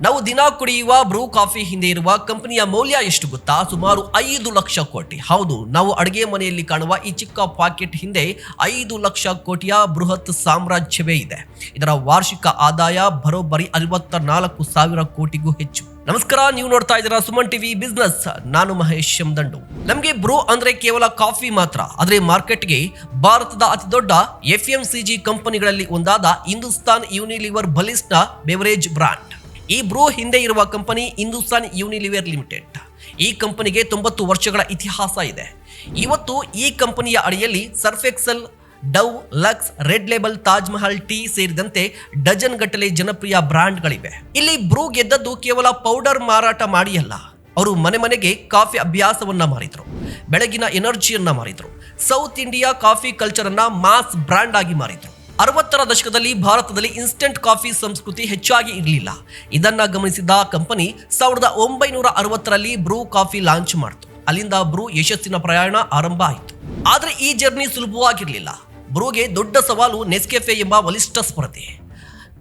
ನಾವು ದಿನ ಕುಡಿಯುವ ಬ್ರೂ ಕಾಫಿ ಹಿಂದೆ ಇರುವ ಕಂಪನಿಯ ಮೌಲ್ಯ ಎಷ್ಟು ಗೊತ್ತಾ? ಸುಮಾರು 5 ಲಕ್ಷ ಕೋಟಿ. ಹೌದು, ನಾವು ಅಡುಗೆ ಮನೆಯಲ್ಲಿ ಕಾಣುವ ಈ ಚಿಕ್ಕ ಪಾಕೆಟ್ ಹಿಂದೆ 5 ಲಕ್ಷ ಕೋಟಿಯ ಬೃಹತ್ ಸಾಮ್ರಾಜ್ಯವೇ ಇದೆ. ಇದರ ವಾರ್ಷಿಕ ಆದಾಯ ಬರೋಬ್ಬರಿ 64,000 ಕೋಟಿಗೂ ಹೆಚ್ಚು. ನಮಸ್ಕಾರ, ನೀವು ನೋಡ್ತಾ ಇದ್ದೀರಾ ಸುಮನ್ ಟಿವಿ ಬಿಸ್ನೆಸ್. ನಾನು ಮಹೇಶ್ ದಂಡು. ನಮಗೆ ಬ್ರೂ ಅಂದ್ರೆ ಕೇವಲ ಕಾಫಿ ಮಾತ್ರ, ಆದ್ರೆ ಮಾರ್ಕೆಟ್ಗೆ ಭಾರತದ ಅತಿ ದೊಡ್ಡ FMCG ಕಂಪನಿಗಳಲ್ಲಿ ಒಂದಾದ ಹಿಂದೂಸ್ತಾನ್ ಯೂನಿಲಿವರ್ ಬಲಿಷ್ಠ ಬೆವರೇಜ್ ಬ್ರಾಂಡ್. ಈ ಬ್ರೂ ಹಿಂದೆ ಇರುವ ಕಂಪನಿ ಹಿಂದೂಸ್ತಾನ್ ಯೂನಿಲಿವರ್ ಲಿಮಿಟೆಡ್. ಈ ಕಂಪನಿಗೆ 90 ವರ್ಷಗಳ ಇತಿಹಾಸ ಇದೆ. ಇವತ್ತು ಈ ಕಂಪನಿಯ ಅಡಿಯಲ್ಲಿ Surf Excel, Dove, Lux, Red Label, Taj Mahal tea ಸೇರಿದಂತೆ ಡಜನ್ ಗಟ್ಟಲೆ ಜನಪ್ರಿಯ ಬ್ರಾಂಡ್ಗಳಿವೆ. ಇಲ್ಲಿ ಬ್ರೂ ಗೆದ್ದದ್ದು ಕೇವಲ ಪೌಡರ್ ಮಾರಾಟ ಮಾಡಿ ಅಲ್ಲ, ಅವರು ಮನೆ ಮನೆಗೆ ಕಾಫಿ ಅಭ್ಯಾಸವನ್ನ ಮಾರಿದ್ರು, ಬೆಳಗಿನ ಎನರ್ಜಿಯನ್ನ ಮಾರಿದ್ರು, ಸೌತ್ ಇಂಡಿಯಾ ಕಾಫಿ ಕಲ್ಚರ್ ಅನ್ನ ಮಾಸ್ ಬ್ರಾಂಡ್ ಆಗಿ ಮಾರಿದ್ರು. 60ರ ದಶಕದಲ್ಲಿ ಭಾರತದಲ್ಲಿ ಇನ್ಸ್ಟೆಂಟ್ ಕಾಫಿ ಸಂಸ್ಕೃತಿ ಹೆಚ್ಚಾಗಿ ಇರಲಿಲ್ಲ. ಇದನ್ನ ಗಮನಿಸಿದ ಕಂಪನಿ 1960ರಲ್ಲಿ ಬ್ರೂ ಕಾಫಿ ಲಾಂಚ್ ಮಾಡಿತು. ಅಲ್ಲಿಂದ ಬ್ರೂ ಯಶಸ್ಸಿನ ಪ್ರಯಾಣ ಆರಂಭ ಆಯಿತು. ಆದ್ರೆ ಈ ಜರ್ನಿ ಸುಲಭವಾಗಿರಲಿಲ್ಲ. ಬ್ರೂಗೆ ದೊಡ್ಡ ಸವಾಲು ನೆಸ್ಕೆಫೆ ಎಂಬ ಬಲಿಷ್ಠ ಸ್ಪರ್ಧೆ.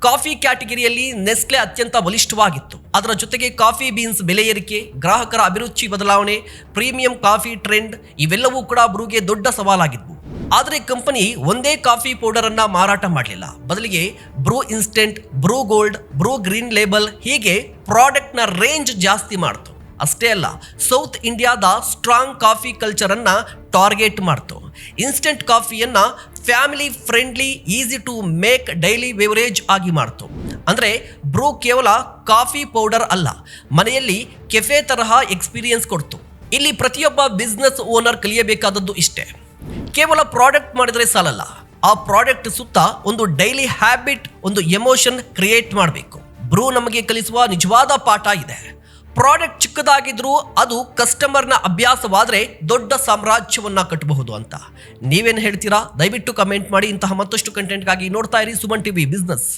ಕಾಫಿ ಕ್ಯಾಟಗರಿಯಲ್ಲಿ ನೆಸ್ಲೆ ಅತ್ಯಂತ ಬಲಿಷ್ಠವಾಗಿತ್ತು. ಅದರ ಜೊತೆಗೆ ಕಾಫಿ ಬೀನ್ಸ್ ಬೆಲೆ ಏರಿಕೆ, ಗ್ರಾಹಕರ ಅಭಿರುಚಿ ಬದಲಾವಣೆ, ಪ್ರೀಮಿಯಂ ಕಾಫಿ ಟ್ರೆಂಡ್ ಇವೆಲ್ಲವೂ ಕೂಡ ಬ್ರೂಗೆ ದೊಡ್ಡ ಸವಾಲಾಗಿದ್ವು. ಆದರೆ ಕಂಪನಿ ಒಂದೇ ಕಾಫಿ ಪೌಡರ್ ಅನ್ನ ಮಾರಾಟ ಮಾಡಲಿಲ್ಲ. ಬದಲಿಗೆ Bru instant, Bru gold, Bru green label ಹೀಗೆ ಪ್ರಾಡಕ್ಟ್ ನ ರೇಂಜ್ ಜಾಸ್ತಿ ಮಾಡ್ತು. ಅಷ್ಟೇ ಅಲ್ಲ, ಸೌತ್ ಇಂಡಿಯಾದ ಸ್ಟ್ರಾಂಗ್ ಕಾಫಿ ಕಲ್ಚರ್ ಅನ್ನ ಟಾರ್ಗೆಟ್ ಮಾಡ್ತು. ಇನ್ಸ್ಟೆಂಟ್ ಕಾಫಿಯನ್ನ family friendly, easy to make daily beverage ಆಗಿ ಮಾಡ್ತು. ಅಂದ್ರೆ ಬ್ರೂ ಕೇವಲ ಕಾಫಿ ಪೌಡರ್ ಅಲ್ಲ, ಮನೆಯಲ್ಲಿ ಕೆಫೆ ತರಹ ಎಕ್ಸ್ಪೀರಿಯನ್ಸ್ ಕೊಡ್ತು. ಇಲ್ಲಿ ಪ್ರತಿಯೊಬ್ಬ ಬಿಸ್ನೆಸ್ ಓನರ್ ಕಲಿಯಬೇಕಾದದ್ದು ಇಷ್ಟೇ: ಕೇವಲ ಪ್ರಾಡಕ್ಟ್ ಮಾಡಿದ್ರೆ ಸಾಲಲ್ಲ, ಆ ಪ್ರಾಡಕ್ಟ್ ಸುತ್ತ ಒಂದು ಡೈಲಿ ಹ್ಯಾಬಿಟ್, ಒಂದು ಎಮೋಷನ್ ಕ್ರಿಯೇಟ್ ಮಾಡಬೇಕು. ಬ್ರೂ ನಮಗೆ ಕಲಿಸುವ ನಿಜವಾದ ಪಾಠ ಇದೆ. ಪ್ರಾಡಕ್ಟ್ ಚಿಕ್ಕದಾಗಿದ್ರೂ ಅದು ಕಸ್ಟಮರ್ನ ಅಭ್ಯಾಸವಾದ್ರೆ ದೊಡ್ಡ ಸಾಮ್ರಾಜ್ಯವನ್ನ ಕಟ್ಟಬಹುದು ಅಂತ. ನೀವೇನು ಹೇಳ್ತೀರಾ? ದಯವಿಟ್ಟು ಕಮೆಂಟ್ ಮಾಡಿ. ಇಂತಹ ಮತ್ತಷ್ಟು ಕಂಟೆಂಟ್ಗಾಗಿ ನೋಡ್ತಾ ಇರಿ ಸುಮನ್ ಟಿವಿ ಬಿಸ್ನೆಸ್.